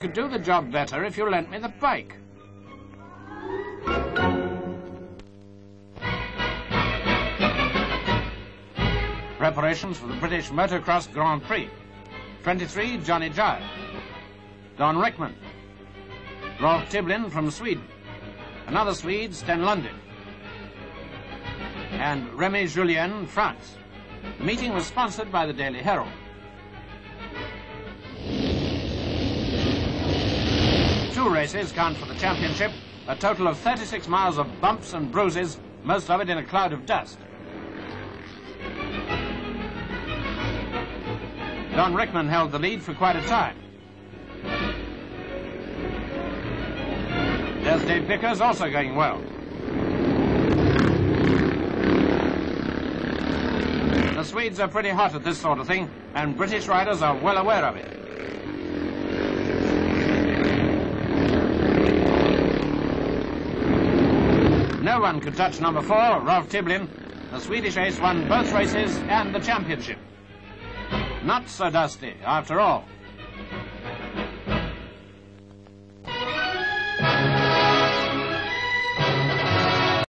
Could do the job better if you lent me the bike. Preparations for the British Motocross Grand Prix. 23, Johnny Giles. Don Rickman. Rolf Tiblin from Sweden. Another Swede, Sten Lundin. And Remy Julien, France. The meeting was sponsored by the Daily Herald. Two races count for the championship, a total of 36 miles of bumps and bruises, most of it in a cloud of dust. Don Rickman held the lead for quite a time. There's Dave Bickers also going well. The Swedes are pretty hot at this sort of thing, and British riders are well aware of it. No one could touch number 4, Rolf Tiblin. The Swedish ace won both races and the championship. Not so dusty, after all.